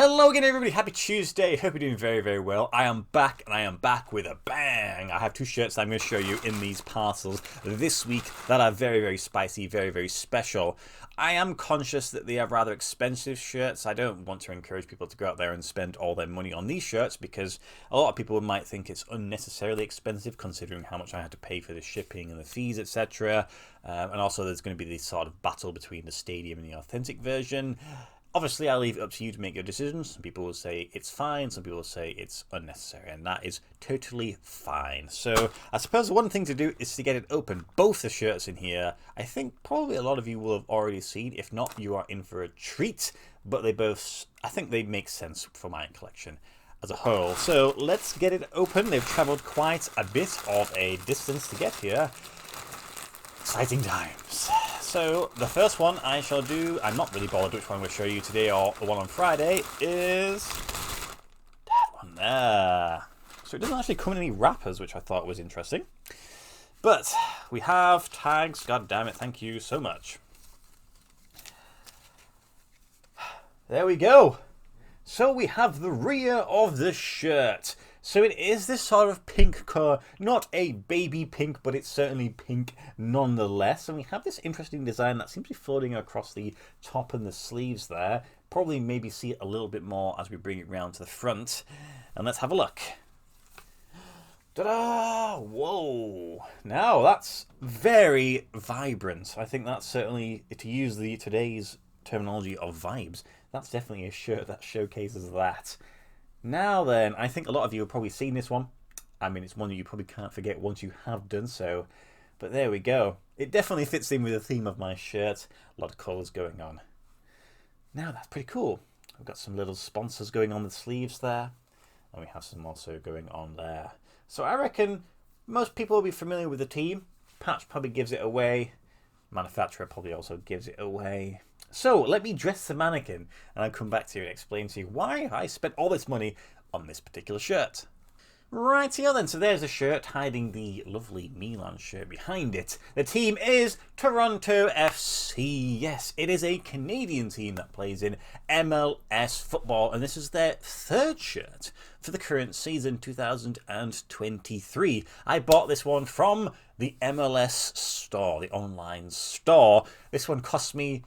Hello again, everybody. Happy Tuesday. Hope you're doing very, very well. I am back, and I am back with a bang. I have two shirts that I'm going to show you in these parcels this week that are very, very spicy, very, very special. I am conscious that they are rather expensive shirts. I don't want to encourage people to go out there and spend all their money on these shirts because a lot of people might think it's unnecessarily expensive considering how much I had to pay for the shipping and the fees, etc. And also there's going to be this sort of battle between the stadium and the authentic version. Obviously, I'll leave it up to you to make your decisions. Some people will say it's fine, some people will say it's unnecessary, and that is totally fine. So, I suppose one thing to do is to get it open. Both the shirts in here, I think probably a lot of you will have already seen. If not, you are in for a treat. But they both, I think they make sense for my collection as a whole. So, let's get it open. They've travelled quite a bit of a distance to get here. Exciting times. So, the first one I shall do, I'm not really bothered which one I'm going to show you today or the one on Friday, is that one there. So it doesn't actually come in any wrappers, which I thought was interesting. But we have tags, god damn it, thank you so much. There we go. So we have the rear of the shirt. So it is this sort of pink colour, not a baby pink, but it's certainly pink nonetheless. And we have this interesting design that seems to be floating across the top and the sleeves there. Probably maybe see it a little bit more as we bring it round to the front. And let's have a look. Ta-da! Whoa! Now that's very vibrant. I think that's certainly, to use today's terminology of vibes, that's definitely a shirt that showcases that. Now then, I think a lot of you have probably seen this one. I mean, it's one that you probably can't forget once you have done so. But there we go. It definitely fits in with the theme of my shirt. A lot of colours going on. Now that's pretty cool. We've got some little sponsors going on the sleeves there. And we have some also going on there. So I reckon most people will be familiar with the team. Patch probably gives it away. Manufacturer probably also gives it away. So let me dress the mannequin and I'll come back to you and explain to you why I spent all this money on this particular shirt. Rightio then, so there's a shirt hiding the lovely Milan shirt behind it. The team is Toronto FC. Yes, it is a Canadian team that plays in MLS football, and this is their third shirt for the current season 2023. I bought this one from the MLS store, the online store. This one cost me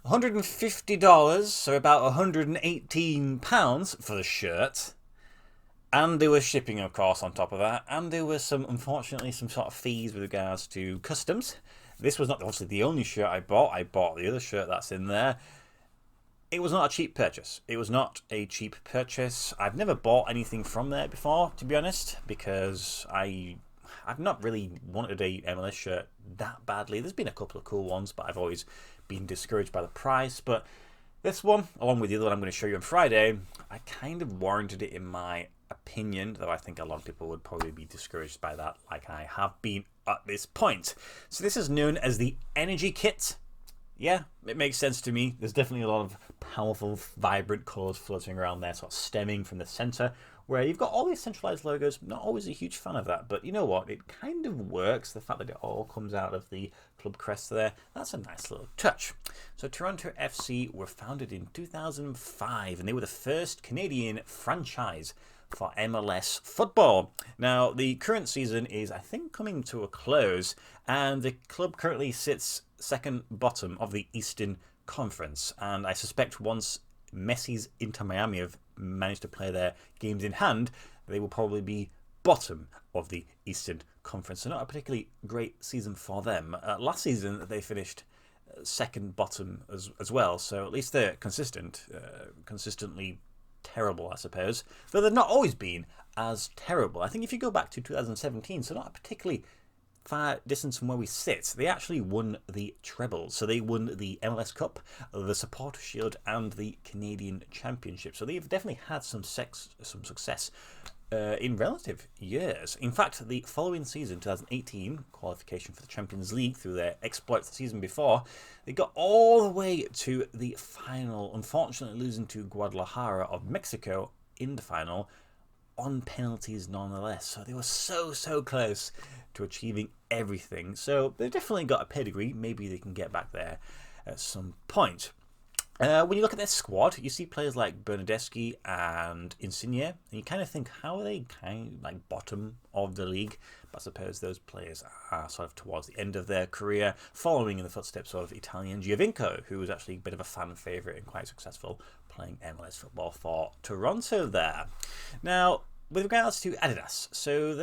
$150, so about £118 for the shirt. And there was shipping, of course, on top of that. And there was unfortunately, some sort of fees with regards to customs. This was not obviously the only shirt I bought. I bought the other shirt that's in there. It was not a cheap purchase. It was not a cheap purchase. I've never bought anything from there before, to be honest, because I've not really wanted a MLS shirt that badly. There's been a couple of cool ones, but I've always been discouraged by the price. But this one, along with the other one I'm going to show you on Friday, I kind of warranted it in my opinion, though I think a lot of people would probably be discouraged by that, like I have been at this point. So this is known as the Energy Kit. Yeah, it makes sense to me. There's definitely a lot of powerful, vibrant colours floating around there, sort of stemming from the centre, where you've got all these centralised logos. Not always a huge fan of that, but you know what? It kind of works. The fact that it all comes out of the club crest there, that's a nice little touch. So Toronto FC were founded in 2005, and they were the first Canadian franchise for MLS football. Now, the current season is, I think, coming to a close, and the club currently sits second bottom of the Eastern Conference. And I suspect once Messi's Inter Miami have managed to play their games in hand, they will probably be bottom of the Eastern Conference. So not a particularly great season for them. Last season, they finished second bottom as well, so at least they're consistently terrible, I suppose, though they've not always been as terrible. I think if you go back to 2017, so not a particularly far distance from where we sit, they actually won the treble. So they won the MLS Cup, the Supporter Shield, and the Canadian Championship. So they've definitely had some success in relative years. In fact, the following season, 2018, qualification for the Champions League through their exploits the season before, they got all the way to the final, unfortunately losing to Guadalajara of Mexico in the final on penalties nonetheless. So they were so close to achieving everything. So they've definitely got a pedigree. Maybe they can get back there at some point. When you look at their squad, you see players like Bernardeschi and Insigne, and you kind of think, how are they kind of like bottom of the league? But I suppose those players are sort of towards the end of their career, following in the footsteps of Italian Giovinco, who was actually a bit of a fan favourite and quite successful playing MLS football for Toronto there. Now, with regards to Adidas, so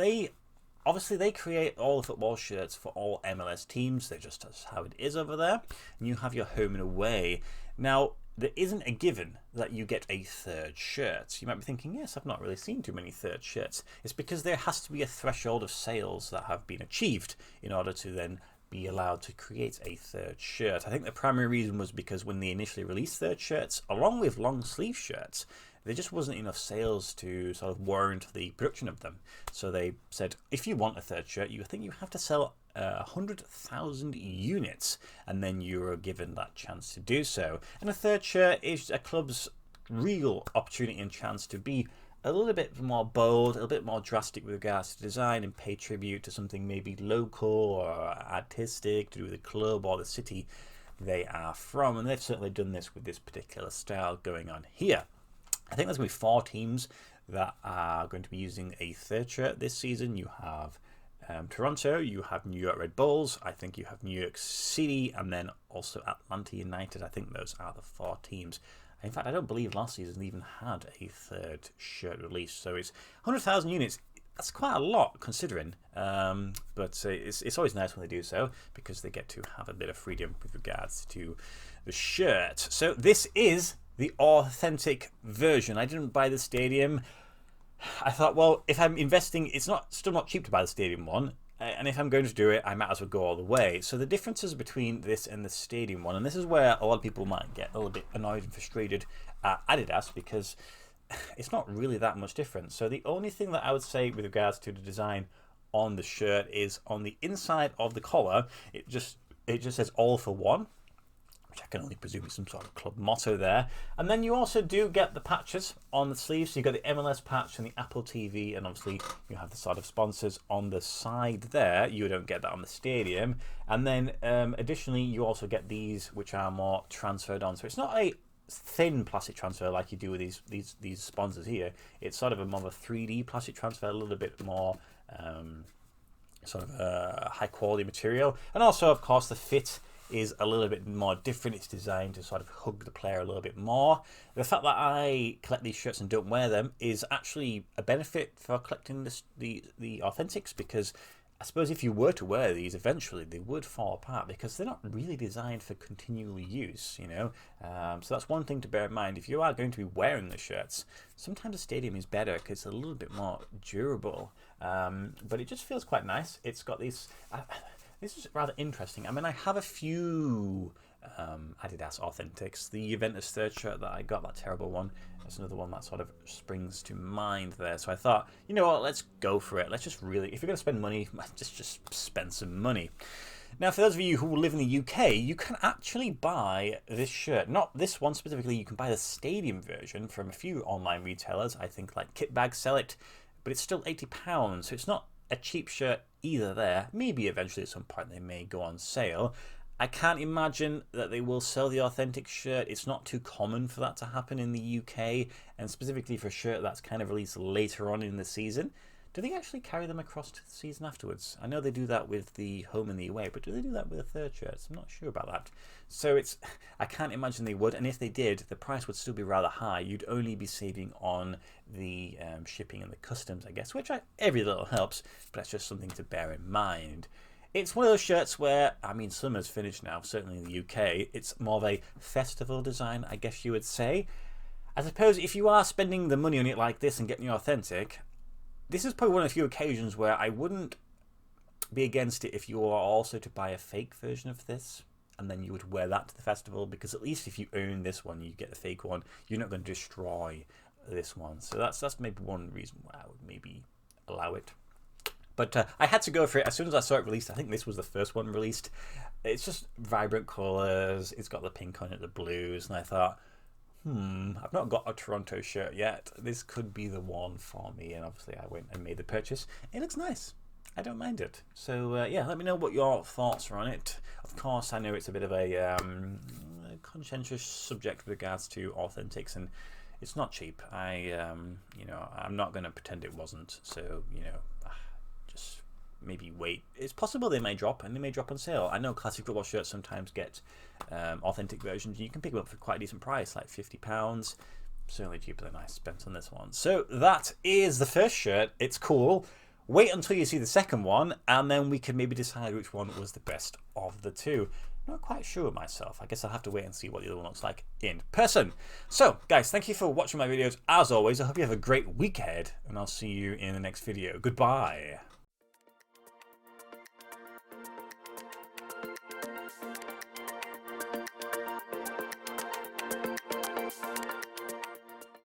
obviously they create all the football shirts for all MLS teams. They're just as how it is over there. And you have your home and away. Now, there isn't a given that you get a third shirt. You might be thinking, yes, I've not really seen too many third shirts. It's because there has to be a threshold of sales that have been achieved in order to then be allowed to create a third shirt. I think the primary reason was because when they initially released third shirts, along with long sleeve shirts, there just wasn't enough sales to sort of warrant the production of them. So they said, if you want a third shirt, you think you have to sell 100,000 units, and then you're given that chance to do so. And a third shirt is a club's real opportunity and chance to be a little bit more bold, a little bit more drastic with regards to design, and pay tribute to something maybe local or artistic to do with the club or the city they are from. And they've certainly done this with this particular style going on here. I think there's going to be 4 teams that are going to be using a third shirt this season. You have Toronto, you have New York Red Bulls, I think you have New York City, and then also Atlanta United. I think those are the 4 teams. In fact, I don't believe last season even had a third shirt release. So it's 100,000 units. That's quite a lot considering, but it's always nice when they do so because they get to have a bit of freedom with regards to the shirt. So this is the authentic version. I didn't buy the stadium. I thought, well, if I'm investing, it's still not cheap to buy the stadium one, and if I'm going to do it, I might as well go all the way. So the differences between this and the stadium one, and this is where a lot of people might get a little bit annoyed and frustrated at Adidas, because it's not really that much different. So the only thing that I would say with regards to the design on the shirt is on the inside of the collar, it just says all for one, which I can only presume is some sort of club motto there. And then you also do get the patches on the sleeves. So you've got the MLS patch and the Apple TV, and obviously you have the sort of sponsors on the side there. You don't get that on the stadium. And then additionally, you also get these, which are more transferred on. So it's not a thin plastic transfer like you do with these sponsors here. It's sort of a more of a 3D plastic transfer, a little bit more sort of high quality material. And also, of course, the fit is a little bit more different. It's designed to sort of hug the player a little bit more. The fact that I collect these shirts and don't wear them is actually a benefit for collecting the authentics, because I suppose if you were to wear these, eventually they would fall apart because they're not really designed for continual use, you know. So that's one thing to bear in mind. If you are going to be wearing the shirts, sometimes a stadium is better because it's a little bit more durable. But it just feels quite nice. It's got these... This is rather interesting. I mean, I have a few Adidas Authentics. The Juventus third shirt that I got, that terrible one, that's another one that sort of springs to mind there. So I thought, you know what, let's go for it. Let's just really, if you're going to spend money, just spend some money. Now, for those of you who live in the UK, you can actually buy this shirt. Not this one specifically, you can buy the stadium version from a few online retailers. I think like Kitbag sell it, but it's still £80, so it's not a cheap shirt either there. Maybe eventually at some point they may go on sale. I can't imagine that they will sell the authentic shirt. It's not too common for that to happen in the UK, and specifically for a shirt that's kind of released later on in the season. Do they actually carry them across to the season afterwards? I know they do that with the home and the away, but do they do that with the third shirts? I'm not sure about that. So I can't imagine they would, and if they did, the price would still be rather high. You'd only be saving on the shipping and the customs, I guess, which every little helps, but that's just something to bear in mind. It's one of those shirts where, I mean, summer's finished now, certainly in the UK. It's more of a festival design, I guess you would say. I suppose if you are spending the money on it like this and getting the authentic, this is probably one of the few occasions where I wouldn't be against it if you were also to buy a fake version of this, and then you would wear that to the festival, because at least if you own this one, you get the fake one, you're not going to destroy this one. So that's maybe one reason why I would maybe allow it. But I had to go for it as soon as I saw it released. I think this was the first one released. It's just vibrant colours. It's got the pink on it, the blues, and I thought, I've not got a Toronto shirt yet. This could be the one for me. And obviously I went and made the purchase. It looks nice. I don't mind it. So yeah, let me know what your thoughts are on it. Of course, I know it's a bit of a contentious subject with regards to Authentics, and it's not cheap. You know, I'm not going to pretend it wasn't. So, you know, just maybe wait. It's possible they may drop, and they may drop on sale. I know classic football shirts sometimes get authentic versions. You can pick them up for quite a decent price, like £50. Certainly cheaper than I spent on this one. So that is the first shirt. It's cool. Wait until you see the second one, and then we can maybe decide which one was the best of the two. Not quite sure myself. I guess I'll have to wait and see what the other one looks like in person. So, guys, thank you for watching my videos. As always, I hope you have a great week ahead, and I'll see you in the next video. Goodbye.